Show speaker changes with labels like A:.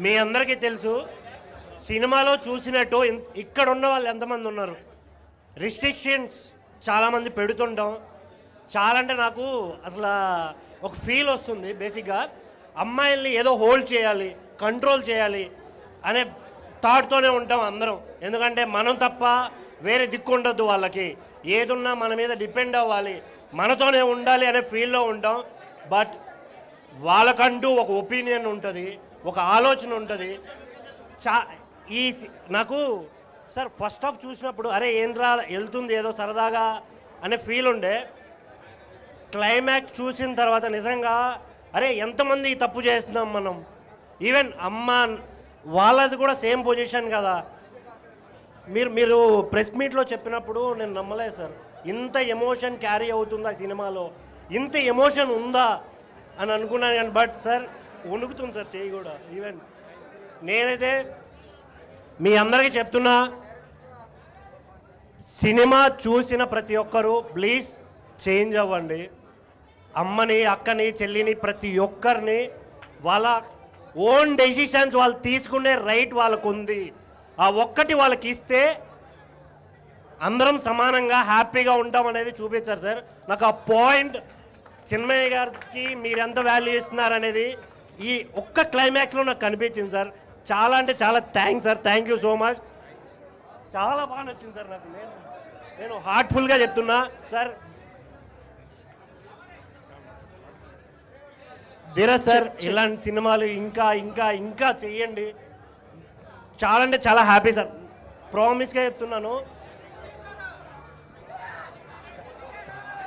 A: మీ అందరికీ తెలుసు సినిమాలో చూసినట్టు ఇక్కడ ఉన్న వాళ్ళు ఎంతమంది ఉన్నారు. రిస్ట్రిక్షన్స్ చాలామంది పెడుతుంటాం. చాలా అంటే నాకు అసలు ఒక ఫీల్ వస్తుంది. బేసిక్గా అమ్మాయిల్ని ఏదో హోల్డ్ చేయాలి, కంట్రోల్ చేయాలి అనే థాట్తోనే ఉంటాం అందరం. ఎందుకంటే మనం తప్ప వేరే దిక్కు ఉండొద్దు, వాళ్ళకి ఏదున్నా మన మీద డిపెండ్ అవ్వాలి, మనతోనే ఉండాలి అనే ఫీల్లో ఉంటాం. బట్ వాళ్ళకంటూ ఒక ఒపీనియన్ ఉంటుంది, ఒక ఆలోచన ఉంటుంది. ఈ నాకు సార్ ఫస్ట్ హాఫ్ చూసినప్పుడు అరే ఏంట్రా వెళ్తుంది ఏదో సరదాగా అనే ఫీల్ ఉండే. క్లైమాక్స్ చూసిన తర్వాత నిజంగా అరే ఎంతమంది తప్పు చేస్తున్నాం మనం. ఈవెన్ అమ్మ వాళ్ళది కూడా సేమ్ పొజిషన్ కదా. మీరు ప్రెస్ మీట్లో చెప్పినప్పుడు నేను నమ్మలేదు సార్, ఇంత ఎమోషన్ క్యారీ అవుతుందా సినిమాలో, ఇంత ఎమోషన్ ఉందా అని అనుకున్నాను. కానీ బట్ సార్ వణుకుతుంది సార్ చేయి కూడా. ఈవెన్ నేనైతే మీ అందరికీ చెప్తున్నా, సినిమా చూసిన ప్రతి ఒక్కరూ ప్లీజ్ చేంజ్ అవ్వండి. అమ్మని, అక్కని, చెల్లిని, ప్రతి ఒక్కరిని వాళ్ళ ఓన్ డెసిషన్స్ వాళ్ళు తీసుకునే రైట్ వాళ్ళకు ఉంది. ఆ ఒక్కటి వాళ్ళకి ఇస్తే అందరం సమానంగా హ్యాపీగా ఉంటాం అనేది చూపించారు సార్. నాకు ఆ పాయింట్ చిన్మయ్య గారికి మీరు ఎంత వాల్యూ ఇస్తున్నారనేది ఈ ఒక్క క్లైమాక్స్లో నాకు కనిపించింది సార్. చాలా అంటే చాలా thanks sir, thank you so much. చాలా బాగా నచ్చింది సార్ నాకు. నేను హార్ట్ఫుల్గా చెప్తున్నా సార్. ధీరజ్ సార్ ఇలాంటి సినిమాలు ఇంకా ఇంకా ఇంకా చెయ్యండి. చాలా అంటే చాలా హ్యాపీ సార్, ప్రామిస్గా చెప్తున్నాను.